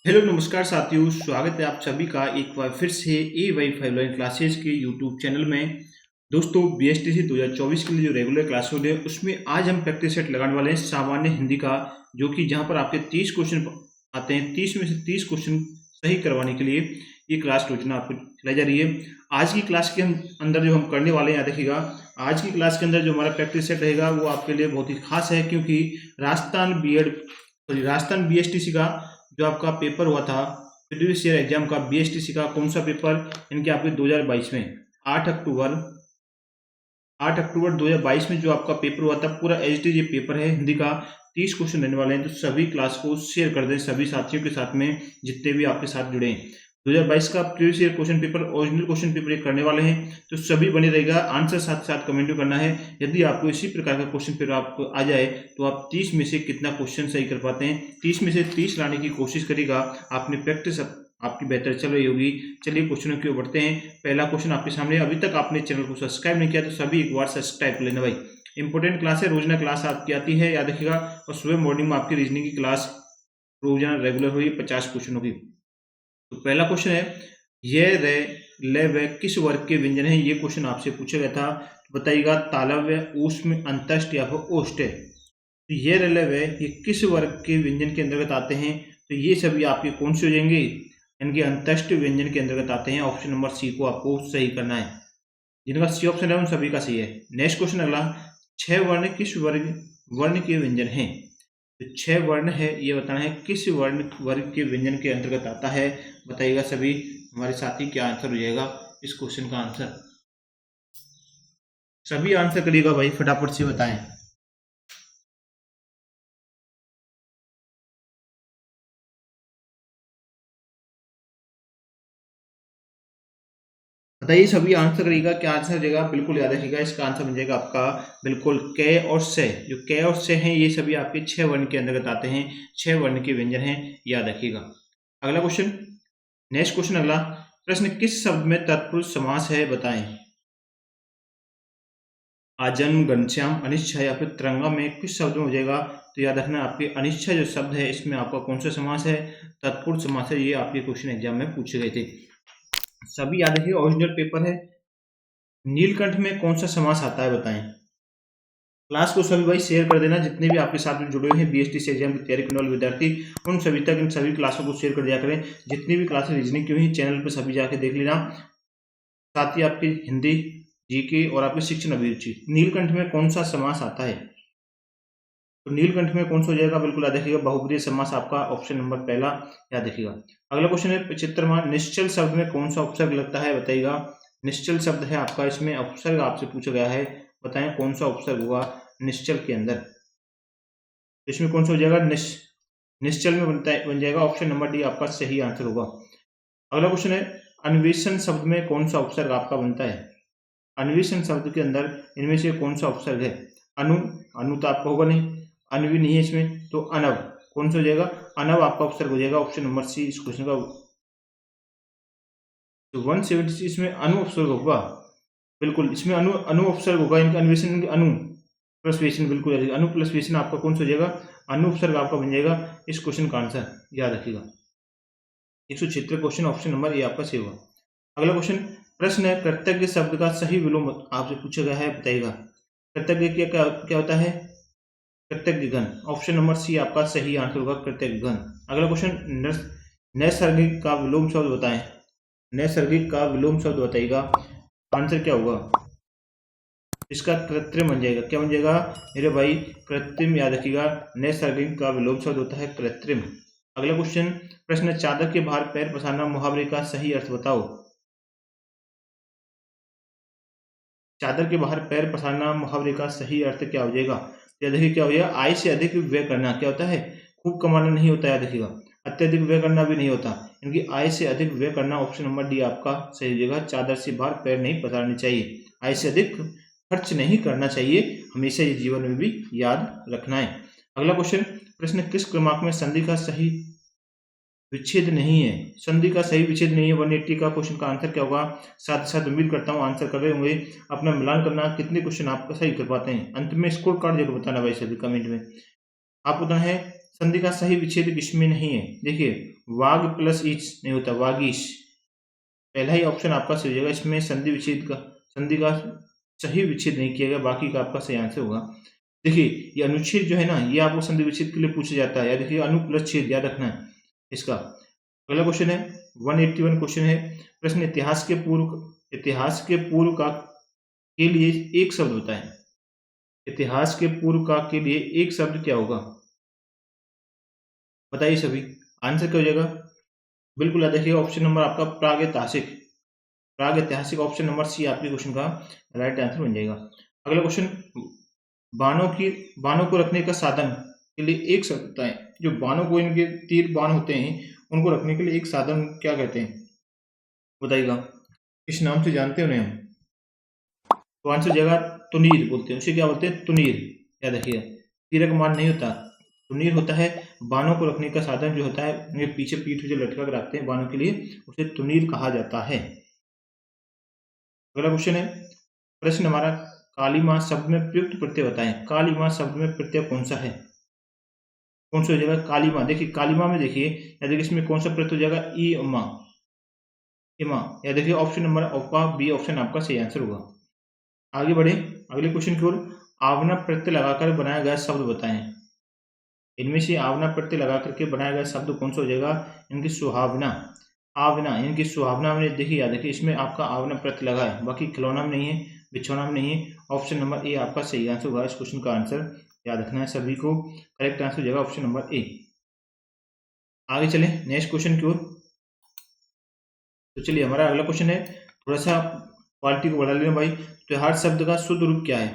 Hello नमस्कार साथियों, स्वागत है आप सभी का एक बार फिर से ए वाई फाइव लाइन क्लासेज के यूट्यूब चैनल में। दोस्तों बीएसटीसी 2024 के लिए जो रेगुलर क्लास हो रही है उसमें आज हम प्रैक्टिस सेट लगाने वाले हैं सामान्य हिंदी का, जो कि जहां पर आपके 30 क्वेश्चन आते हैं। 30 में से 30 क्वेश्चन सही करवाने के लिए ये क्लास योजना आपको चलाई जा रही है। आज की क्लास के अंदर जो हम करने वाले हैं, यहाँ देखिएगा, आज की क्लास के अंदर जो हमारा प्रैक्टिस सेट रहेगा वो आपके लिए बहुत ही खास है, क्योंकि राजस्थान बीएसटीसी का जो आपका पेपर हुआ था प्रीवियस ईयर एग्जाम का, बीएसटीसी का कौन सा पेपर, इनके आपके 2022 में 8 अक्टूबर 2022 में जो आपका पेपर हुआ था, पूरा एचडी ये पेपर है हिंदी का। 30 क्वेश्चन रहने वाले हैं, तो सभी क्लास को शेयर कर दें सभी साथियों के साथ में जितने भी आपके साथ जुड़े हैं। 2022 का previous year question paper, original question paper एक करने वाले हैं, तो सभी बने रहेगा। आंसर साथ साथ कमेंट में करना है। यदि आपको इसी प्रकार का क्वेश्चन पेपर आपको आ जाए तो आप 30 में से कितना क्वेश्चन सही कर पाते हैं, 30 में से 30 लाने की कोशिश करेगा। आपने प्रैक्टिस आपकी बेहतर चल रही होगी। चलिए क्वेश्चनों की ओर बढ़ते हैं। पहला क्वेश्चन आपके सामने। अभी तक आपने चैनल को सब्सक्राइब नहीं किया तो सभी एक बार सब्सक्राइब कर लेना भाई। इंपॉर्टेंट क्लास है, रोजाना क्लास आपकी आती है, याद रखिएगा। और सुबह मॉर्निंग में आपकी रीजनिंग की क्लास रोजाना रेगुलर हुई 50 क्वेश्चनों की। तो पहला क्वेश्चन है, ये रे ले वे किस वर्ग के व्यंजन है, ये क्वेश्चन आपसे पूछा गया था। तो बताइएगा तालव्य, ऊष्म, अंतस्ट या फिर ओष्ठ। तो ये रे ले वे ये किस वर्ग के व्यंजन के अंतर्गत आते हैं, तो ये सभी आपके कौन से हो जाएंगे, इनके अंतस्ट व्यंजन के अंतर्गत आते हैं। ऑप्शन नंबर सी को आपको सही करना है। जिनका सी ऑप्शन है उन सभी का सही है। नेक्स्ट क्वेश्चन अगला, 6 वर्ण किस वर्ण के व्यंजन हैं। तो 6 वर्ण है, ये बताना है किस वर्ग के व्यंजन के अंतर्गत आता है। बताइएगा सभी हमारे साथी, क्या आंसर हो जाएगा इस क्वेश्चन का आंसर। सभी आंसर करिएगा भाई, फटाफट से बताएं। बताइए सभी आंसर करिएगा, क्या आंसर हो जाएगा। बिल्कुल याद रखिएगा, इसका आंसर बन जाएगा आपका बिल्कुल क और से। जो क और से हैं ये सभी आपके 6 वर्ण के अंतर्गत आते हैं। 6 वर्ण के व्यंजन हैं, याद रखिएगा। अगला क्वेश्चन, नेक्स्ट क्वेश्चन अगला प्रश्न, किस शब्द में तत्पुरुष समास है, बताएं। आजन्म, घनश्याम, अनिच्छा या फिर तिरंगा में किस शब्द में हो जाएगा। तो याद रखना, आपके अनिच्छा जो शब्द है इसमें आपका कौन सा समास है, तत्पुरुष समास है। ये आपके क्वेश्चन एग्जाम में पूछे गए थे, सभी याद रखिए। ओरिजिनल पेपर है। नीलकंठ में कौन सा समास आता है, बताएं। क्लास को सभी भाई शेयर कर देना, जितने भी आपके साथ में जुड़े हुए हैं बीएसटीसी एग्जाम की तैयारी करने वाले विद्यार्थी, उन सभी तक इन सभी क्लासों को शेयर कर दिया करें। जितनी भी क्लासेस रीजनिंग की हुई चैनल पर सभी जाके देख लेना। साथ ही आपकी हिंदी, जीके और आपकी शिक्षण अभिरुचि। नीलकंठ में कौन सा समास आता है, तो नीलकंठ में कौन सा हो जाएगा, बिल्कुल याद रखिएगा, बहुब्रीहि समास आपका ऑप्शन नंबर पहला याद रखिएगा। अगला क्वेश्चन है 75वां, निश्चल शब्द में कौन सा उपसर्ग लगता है, बताइएगा। निश्चल शब्द है आपका, इसमें उपसर्ग आपसे पूछा गया है, बताएं कौन सा उपसर्ग हुआ निश्चल के अंदर। इसमें कौन सा हो जाएगा, निश्चल में बन जाएगा ऑप्शन नंबर डी आपका सही आंसर होगा। अगला क्वेश्चन है, अन्वेषण शब्द में कौन सा उपसर्ग आपका बनता है। अन्वेषण शब्द के अंदर इनमें से कौन सा उपसर्ग है। अनु, अनु तो आपका होगा नहीं, अनु भी नहीं है इसमें, तो अनव कौन सा हो जाएगा, अनव आपका उपसर्ग हो जाएगा ऑप्शन नंबर सी इस क्वेश्चन का। तो 176 इसमें अनु उपसर्ग होगा, बिल्कुल इसमें अनु अनु उपसर्ग होगा। इनका अन्वेषण अनु प्लस वेशन, बिल्कुल अनु प्लस वेशन आपका कौन सा हो जाएगा, अनु उपसर्ग आपका बन जाएगा इस क्वेश्चन का आंसर, याद रखिएगा। 176 क्वेश्चन ऑप्शन नंबर ए आपका सही होगा। अगला क्वेश्चन, प्रश्न है, कृतज्ञ शब्द का सही विलोम आपसे पूछा गया है, बताइएगा। कृतज्ञ क्या क्या होता है, कृतज्ञ घन, ऑप्शन नंबर सी आपका सही आंसर होगा, कृतज्ञ घन। अगला क्वेश्चन, नैसर्गिक का विलोम शब्द बताएं। नैसर्गिक का विलोम शब्द बताइएगा, आंसर क्या होगा इसका, कृत्रिम बन जाएगा। क्या बन जाएगा मेरे भाई, कृत्रिम, याद रखिएगा। नैसर्गिक का विलोम शब्द होता है कृत्रिम। अगला क्वेश्चन, प्रश्न, चादर के बाहर पैर पसारना मुहावरे का सही अर्थ बताओ। चादर के बाहर पैर पसारना मुहावरे का सही अर्थ क्या हो जाएगा। याद रखिए क्या हो जाएगा, आय से अधिक व्यय करना। क्या होता है, खूब कमाना नहीं होता, याद रखिएगा। अत्यधिक व्यय करना भी नहीं होता, इनकी आय से अधिक व्यय करना ऑप्शन नंबर डी आपका सही हो जाएगा। चादर से बाहर पैर नहीं पसारने चाहिए, आय से अधिक खर्च नहीं करना चाहिए, हमेशा ये जीवन में भी याद रखना है। अगला क्वेश्चन, प्रश्न, किस क्रमांक में संधि का सही विच्छेद नहीं है। संधि का सही विच्छेद नहीं है 180 का क्वेश्चन का आंसर क्या होगा। साथ साथ उम्मीद करता हूँ आंसर कर रहे होंगे। अपना मिलान करना, कितने क्वेश्चन आपका सही कर पाते हैं। अंत में स्कोर कार्ड जरूर बताना भाई सभी कमेंट में। आप बताना है संधि का सही विच्छेद किसमें नहीं है? देखिए वाग प्लस ईच नहीं होता, वागीश। पहला ही ऑप्शन आपका सही हो जाएगा। इसमें संधि का सही विच्छेद नहीं किया गया, बाकी का आपका सही आंसर होगा। देखिए ये अनुच्छेद जो है ना, ये आपको संधि विच्छेद के लिए पूछा जाता है। या देखिए अनु प्लस छेद याद रखना है इसका। अगला क्वेश्चन है 181 क्वेश्चन है। प्रश्न इतिहास के पूर्व का के लिए एक शब्द बताएं। इतिहास के पूर्व का के लिए एक शब्द क्या होगा? बताइए सभी, आंसर क्या हो जाएगा? बिल्कुल याद रखिएगा, ऑप्शन नंबर आपका प्रागैतिहासिक। प्रागैतिहासिक ऑप्शन नंबर सी आपके क्वेश्चन का राइट आंसर बन जाएगा। अगला क्वेश्चन, बाणों को रखने का साधन के लिए एक शब्द बताएं। जो बाणों को, इनके तीर बाण होते हैं, उनको रखने के लिए एक साधन क्या कहते हैं? बताइएगा, किस नाम से जानते हैं उन्हें हम? तो आंसर हो जाएगा तुनीर बोलते हैं। उसे क्या बोलते हैं? तुनीर। याद रखिएगा, तीरक मान नहीं होता, तुनीर होता है। बाणों को रखने का साधन जो होता है, उनके पीछे पीठ जो लटका कर रखते हैं बाणों के लिए, उसे तुनीर कहा जाता है। अगला क्वेश्चन है, प्रश्न हमारा, काली मां शब्द में प्रयुक्त प्रत्यय बताएं। काली मां शब्द में प्रत्यय कौन सा है? कौन सा हो जाएगा? काली मां। देखिए काली मां में देखिए, या देखिए इसमें कौन सा प्रत्यय हो जाएगा? ई मां, इमा। या देखिए ऑप्शन नंबर आपका बी ऑप्शन आपका सही आंसर होगा। आगे बढ़े अगले क्वेश्चन की ओर। आवना प्रत्यय लगाकर बनाया गया शब्द बताएं। इनमें से आवना प्रत्यय लगा करके बनाया गया शब्द कौन सा हो जाएगा? इनकी सुहावना। आवना, इनकी सुहावना में देखिए, याद देखिए इसमें आपका आवना प्रत्यय लगा है, बाकी खिलौना में नहीं है, बिछौना में नहीं है। ऑप्शन नंबर ए आपका सही आंसर होगा। इस क्वेश्चन का आंसर याद रखना है सभी को। करेक्ट आंसर हो जाएगा ऑप्शन नंबर ए। आगे चले नेक्स्ट क्वेश्चन की ओर। तो चलिए हमारा अगला क्वेश्चन है, थोड़ा सा क्वालिटी को बढ़ा लेना भाई। त्योहार शब्द का शुद्ध रूप क्या है?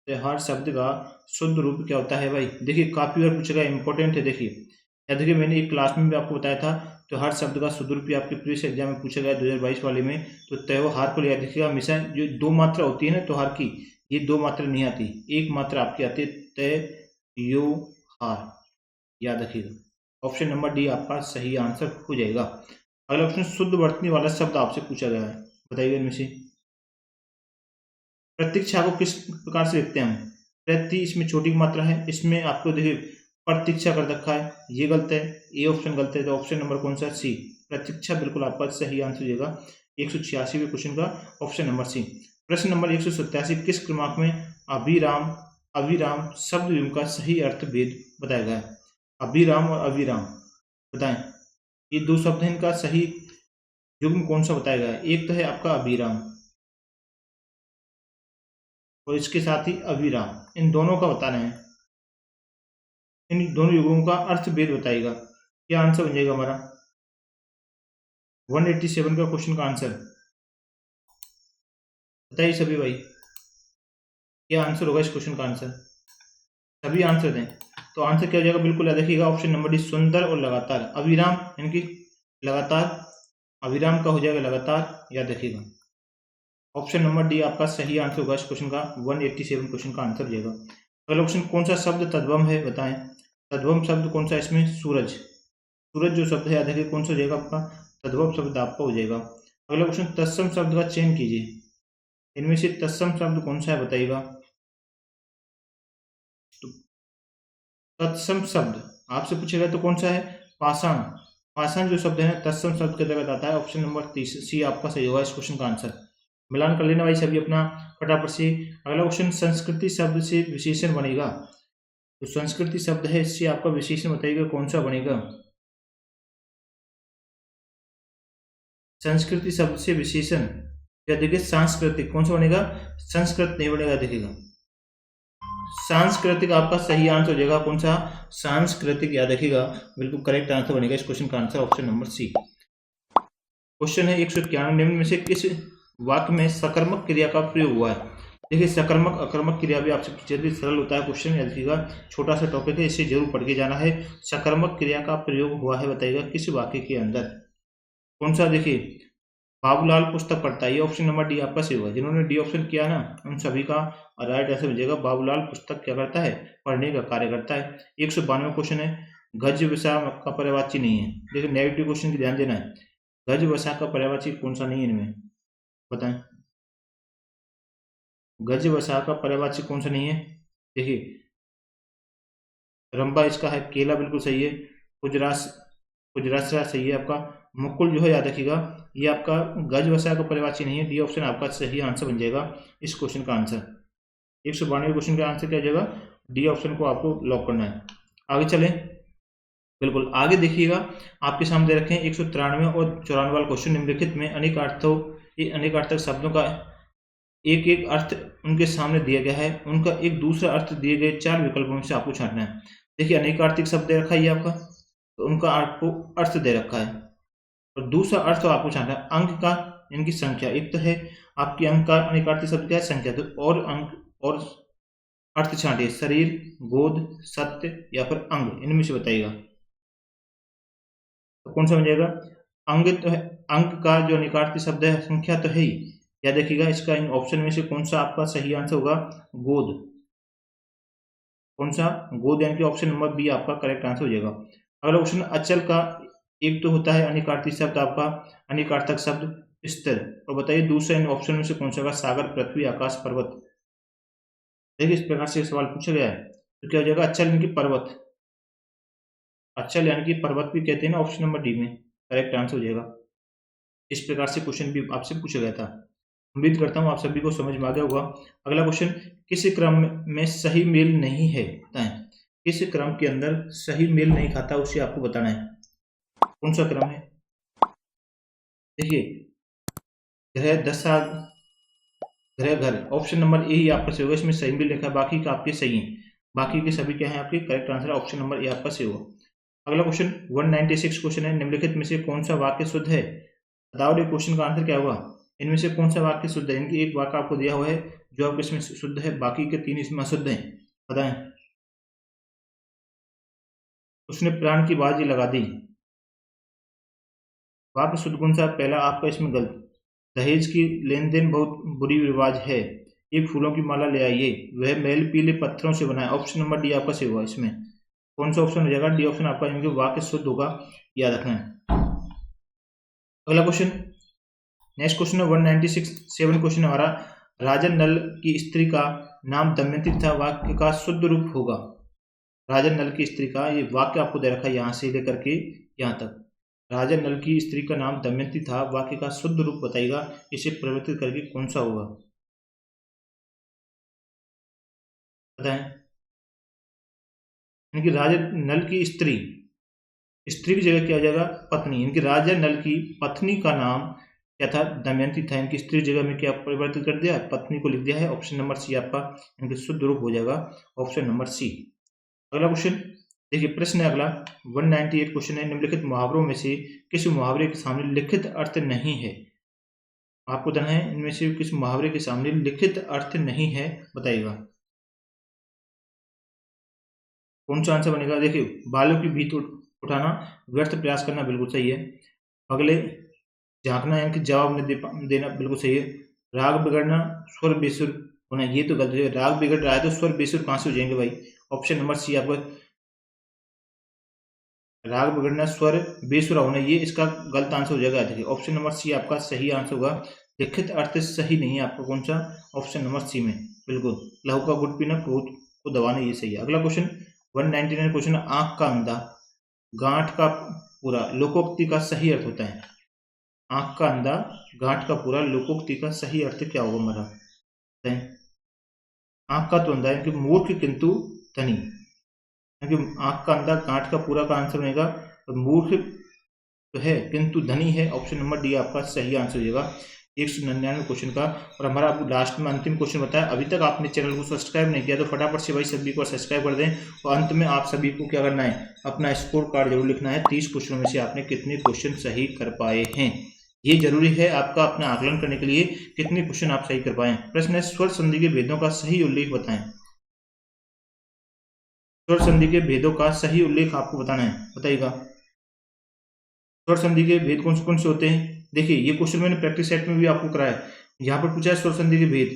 त्योहार शब्द का शुद्ध रूप क्या होता है भाई? देखिए काफी बार पूछेगा, इंपॉर्टेंट है। देखिए या देखिए मैंने एक क्लास में भी आपको बताया था, त्योहार शब्द का शुद्ध रूप भी आपके प्रीवियस एग्जाम में पूछा गया 2022 वाले में। तो त्योहार को याद रखिएगा हमेशा, जो दो मात्रा होती है ना त्योहार की, ये दो मात्रा नहीं आती, एक मात्रा आपकी आती है, त्योहार। याद रखिएगा, ऑप्शन नंबर डी आपका सही आंसर हो जाएगा। अगला ऑप्शन, शुद्ध वर्तनी वाला शब्द आपसे पूछा गया है, बताइए इनमें से। प्रतीक्षा को किस प्रकार से लिखते हैं हम? प्रति, इसमें छोटी मात्रा है, इसमें आपको देखिए प्रतीक्षा कर रखा है, ये गलत है, ये ऑप्शन गलत है। तो ऑप्शन नंबर कौन सा? सी, प्रतीक्षा बिल्कुल आपका सही आंसर हो जाएगा 186वें क्वेश्चन का, ऑप्शन नंबर सी। प्रश्न नंबर 187, किस क्रमांक में अभिराम अविराम शब्द युग्म का सही अर्थ भेद बताया गया है? अभिराम और अविराम बताएं, ये दो शब्द हैं, इनका सही युग्म कौन सा बताया गया है? एक तो है आपका अभिराम और इसके साथ ही अविराम, इन दोनों का बताना है। इन दोनों युगों का अर्थ भेद बताएगा। क्या आंसर बन जाएगा हमारा 187 का क्वेश्चन का आंसर? बताइए सभी भाई, क्या आंसर होगा इस क्वेश्चन का आंसर? सभी आंसर दें। तो आंसर क्या हो जाएगा? बिल्कुल याद रखिएगा, ऑप्शन नंबर डी, सुंदर और लगातार। अविराम यानी कि लगातार, अविराम का हो जाएगा लगातार, याद रखिएगा। ऑप्शन नंबर डी आपका सही आंसर होगा इस क्वेश्चन का, 187 क्वेश्चन का आंसर हो जाएगा। अगला क्वेश्चन, कौन सा शब्द तद्भव है बताएं। तद्भव शब्द कौन सा है इसमें? सूरज। सूरज जो शब्द है, याद रखिए कौन सा हो जाएगा आपका? तद्भव शब्द आपका हो जाएगा। अगला क्वेश्चन, तत्सम शब्द का चयन कीजिए। इनमें से तत्सम शब्द कौन सा है बताइएगा? तो तत्सम शब्द आपसे पूछेगा तो कौन सा है? पाषाण। पाषाण जो शब्द है तत्सम शब्द के अंतर्गत आता है। ऑप्शन नंबर 30 सी आपका सही होगा इस क्वेश्चन का आंसर। मिलान कर लेना भाई सभी अपना फटाफट से। अगला क्वेश्चन, संस्कृति शब्द से विशेषण बनेगा। तो संस्कृति शब्द है, इससे आपका विशेषण बताइएगा कौन सा बनेगा? संस्कृति शब्द से विशेषण या देखिए सांस्कृतिक, कौन सा बनेगा? संस्कृत नहीं बनेगा, देखिएगा सांस्कृतिक आपका सही आंसर हो जाएगा। कौन सा? सांस्कृतिक, याद रखिएगा बिल्कुल करेक्ट आंसर बनेगा इस क्वेश्चन का answer, option number C. Question है 191, निम्न में से किस वाक्य में सकर्मक क्रिया का प्रयोग हुआ है? देखिए सकर्मक अकर्मक क्रिया भी आपसे पूछे थे, सरल होता है क्वेश्चन, याद रखिएगा छोटा सा टॉपिक है, इसे जरूर पढ़ के जाना है। सकर्मक क्रिया का प्रयोग हुआ है बताइएगा किस वाक्य के अंदर? कौन सा? देखिए बाबूलाल पुस्तक पढ़ता है, ये ऑप्शन नंबर डी आपका सही होगा। जिन्होंने डी ऑप्शन किया ना, उन सभी का राइट आंसर मिलेगा। बाबूलाल पुस्तक क्या करता है? पढ़ने का कार्य करता है। 192 क्वेश्चन है, गज विषा का पर्यायवाची नहीं है। देखिए नेगेटिव क्वेश्चन की ध्यान देना है, गज वसा का पर्यायवाची कौन सा नहीं है इनमें? बताएं, गज वसा का पर्यायवाची कौन सा नहीं है? देखिए रंबा इसका है, केला बिल्कुल सही है, कुजरास कुजरासरा सही है आपका, मुकुल जो है याद रखिएगा ये आपका गजवसा का पर्यायवाची नहीं है। डी ऑप्शन आपका सही आंसर बन जाएगा इस क्वेश्चन का आंसर। 192 क्वेश्चन का आंसर क्या हो जाएगा, डी ऑप्शन को आपको लॉक करना है। आगे चलें, बिल्कुल आगे देखिएगा, आपके सामने रखे हैं 193 और 94 वाला क्वेश्चन। निम्नलिखित में अनेकार्थक शब्दों का एक एक अर्थ उनके सामने दिया गया है, उनका एक दूसरा अर्थ दिए गए 4 विकल्पों में से आपको छांटना है। देखिए अनेकार्थक शब्द दे रखा है ये आपका, तो उनका आपको अर्थ दे रखा है, और दूसरा अर्थ आपको छांटना है अंक का, इनकी संख्या। एक तो है आपकी अंक का अनेकार्थक शब्द क्या है, संख्या, तो और अंक और अर्थ छांटिए, शरीर, गोद, सत्य या फिर अंग, इनमें से बताइएगा तो कौन सा हो जाएगा। अंग तो है, अंक का जो अनेकार्थक शब्द है, संख्या तो है ही, या देखिएगा इसका इन ऑप्शन में से कौन सा आपका सही आंसर होगा, गोद। कौन सा, गोद, यानी कि ऑप्शन नंबर बी आपका करेक्ट आंसर हो जाएगा। अगला क्वेश्चन, अचल का एक तो होता है अनेकार्थक शब्द आपका, अनेकार्थक शब्द स्थिर, और बताइए दूसरा इन ऑप्शन में से कौन सा होगा, सागर, पृथ्वी, आकाश, पर्वत। देखिए इस प्रकार से सवाल पूछा गया है, तो क्या हो जाएगा, अचल यानी कि पर्वत, अचल यानी कि पर्वत भी कहते हैं ना, ऑप्शन नंबर डी में करेक्ट आंसर हो जाएगा। इस प्रकार से क्वेश्चन भी आपसे पूछा गया था। उम्मीद करता हूँ आप सभी को समझ में आ गया होगा। अगला क्वेश्चन, किस क्रम में सही मेल नहीं है, बताएं। किस क्रम के अंदर सही मेल नहीं खाता उसे आपको बताना है, कौन सा क्रम है। देखिए ग्रह, दशा, ग्रह, घर, ऑप्शन नंबर ए ही आपका सही होगा, इसमें सही मेल लिखा है, बाकी का आपके सही है, बाकी के सभी क्या है आपके correct answer, option number A आपका सही होगा। अगला क्वेश्चन 196 क्वेश्चन है, निम्नलिखित में से कौन सा वाक्य शुद्ध है, बताओ ये क्वेश्चन का आंसर क्या होगा। इनमें से कौन सा वाक्य शुद्ध है, इनकी एक वाक्य आपको दिया हुआ है जो आपके इसमें शुद्ध है, बाकी के 3 इसमें अशुद्ध हैं, बताएं। उसने प्राण की बाजी लगा दी, वाक्य शुद्ध कौन सा, पहला आपका इसमें गलत, दहेज की लेन देन बहुत बुरी रिवाज है, एक फूलों की माला ले आइए, वह महल पीले पत्थरों से बना है, ऑप्शन नंबर डी आपका सही होगा। इसमें कौन सा ऑप्शन हो जाएगा, डी ऑप्शन आपका, इनके वाक्य शुद्ध होगा, याद रखना है। अगला क्वेश्चन, नेक्स्ट क्वेश्चन है 196 क्वेश्चन हमारा, राजन नल की स्त्री का नाम दमयंती था, वाक्य का शुद्ध रूप होगा। राजन नल की स्त्री का ये वाक्य आपको दे रखा है यहां से लेकर के यहां तक, राजन नल की स्त्री का नाम दमयंती था, वाक्य का शुद्ध रूप बताइएगा, इसे परिवर्तित करके कौन सा होगा, बताएं। इनकी राजन नल की स्त्री, स्त्री की जगह क्या हो जाएगा, पत्नी, इनकी राजा नल की पत्नी का नाम क्या था, दमयंती था, इनकी स्त्री जगह में क्या परिवर्तित कर दिया, पत्नी को लिख दिया है, ऑप्शन नंबर सी आपका इनके शुद्ध रूप हो जाएगा, ऑप्शन नंबर सी। अगला क्वेश्चन देखिए, प्रश्न है अगला 198 क्वेश्चन है, निम्नलिखित मुहावरों में से किस मुहावरे के सामने लिखित अर्थ नहीं है, आपको बताना है इनमें से किस मुहावरे के सामने लिखित अर्थ नहीं है, बताइएगा कौन सा आंसर बनेगा। देखिए बालों की भीत उठाना, व्यर्थ प्रयास करना, बिल्कुल सही है। अगले झांकना यानी कि जवाब न देना, बिल्कुल सही है। राग बिगड़ना, स्वर बेसुर होना, ये तो गलत है, राग बिगड़ रहा है तो स्वर बेसुर कहां से हो जाएंगे भाई, ऑप्शन नंबर सी आपका, राग बिगड़ना, स्वर बेसुर होना, ये इसका गलत आंसर हो जाएगा। देखिए ऑप्शन नंबर सी आपका सही आंसर होगा, लिखित अर्थ सही नहीं है आपका, कौन सा, ऑप्शन नंबर सी में, बिल्कुल, लहू का गुट पीना, क्रोध को दबाना, ये सही है। अगला क्वेश्चन 199 क्वेश्चन, आंख का अंधा, गांठ का पूरा, लोकोक्ति का सही अर्थ होता है, आंख का अंधा, गांठ का पूरा, लोकोक्ति का सही अर्थ क्या होगा हमारा, आंख का तो अंधा है कि मूर्ख किंतु धनी, क्योंकि आंख का अंधा गांठ का पूरा का आंसर बनेगा, तो मूर्ख तो है किंतु धनी है, ऑप्शन नंबर डी आपका सही आंसर हो जाएगा 199 क्वेश्चन का। और हमारा आपको लास्ट में अंतिम क्वेश्चन बताया, अभी तक आपने चैनल को सब्सक्राइब नहीं किया तो फटाफट से भाई सभी को सब्सक्राइब कर दें, और अंत में आप सभी को क्या करना है, अपना स्कोर कार्ड जरूर लिखना है, 30 क्वेश्चनों में से आपने कितने क्वेश्चन सही कर पाए हैं, ये जरूरी है आपका अपना आकलन करने के लिए, कितने क्वेश्चन आप सही कर पाए। प्रश्न है, स्वर संधि के भेदों का सही उल्लेख बताएं, स्वर संधि के भेदों का सही उल्लेख आपको बताना है, बताइएगा स्वर संधि के भेद कौन से होते हैं। देखिए ये क्वेश्चन मैंने प्रैक्टिस सेट में भी आपको कराया है, यहाँ पर पूछा है स्वर संधि के भेद,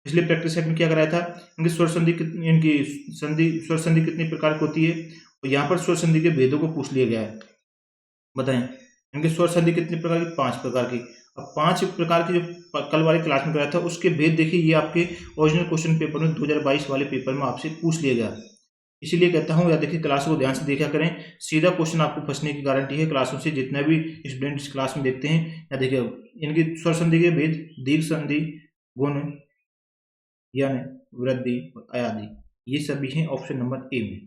इसलिए प्रैक्टिस सेट में क्या कराया था, इनकी स्वर संधि इनकी स्वर संधि कितनी प्रकार की होती है, और यहाँ पर स्वर संधि के भेदों को पूछ लिया गया है, बताएं इनके स्वर संधि कितनी प्रकार की, 5 प्रकार की। अब 5 प्रकार की जो कल वाली क्लास में कराया था उसके भेद देखिए, ये आपके ओरिजिनल क्वेश्चन पेपर में 2022 वाले पेपर में आपसे पूछ लिया गया, इसीलिए कहता हूँ, या देखिए क्लास को ध्यान से देखा करें, सीधा क्वेश्चन आपको फंसने की गारंटी है क्लासों से। जितना भी स्टूडेंट इस क्लास में देखते हैं, या देखिए इनकी स्वर संधि के भेद, दीर्घ संधि, गुण, यन, वृद्धि और अयादि, ये सभी हैं ऑप्शन नंबर ए में।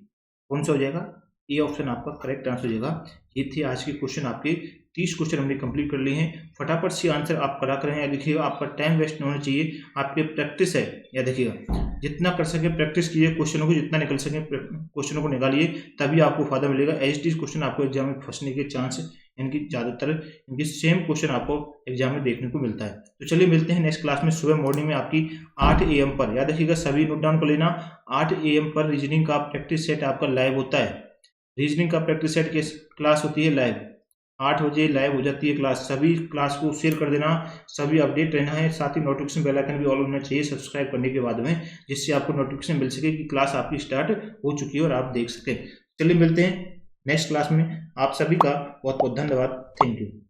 कौन सा हो जाएगा? ए ऑप्शन आपका करेक्ट आंसर हो जाएगा। ये थे आज के क्वेश्चन, आपके 30 क्वेश्चन हमने कंप्लीट कर लिए हैं। फटाफट से आंसर आप करा करें, या देखिएगा आपका टाइम वेस्ट नहीं होना चाहिए, आपके प्रैक्टिस है, या देखिएगा जितना कर सके प्रैक्टिस कीजिए क्वेश्चनों को, जितना निकल सके क्वेश्चनों को निकालिए, तभी आपको फायदा मिलेगा। एचटी क्वेश्चन आपको एग्जाम में फंसने के चांस, इनकी ज़्यादातर इनकी सेम क्वेश्चन आपको एग्जाम में देखने को मिलता है। तो चलिए मिलते हैं नेक्स्ट क्लास में सुबह मॉर्निंग में आपकी 8 AM पर। याद रखिएगा, सभी नोट डाउन कर लेना, 8 AM पर रीजनिंग का प्रैक्टिस सेट आपका लाइव होता है। रीजनिंग का प्रैक्टिस सेट की क्लास होती है लाइव, 8 बजे लाइव हो जाती है क्लास। सभी क्लास को शेयर कर देना, सभी अपडेट रहना है, साथ ही नोटिफिकेशन बेल आइकन भी ऑल होना चाहिए सब्सक्राइब करने के बाद में, जिससे आपको नोटिफिकेशन मिल सके कि क्लास आपकी स्टार्ट हो चुकी है और आप देख सकें। चलिए मिलते हैं नेक्स्ट क्लास में। आप सभी का बहुत बहुत धन्यवाद। Thank you.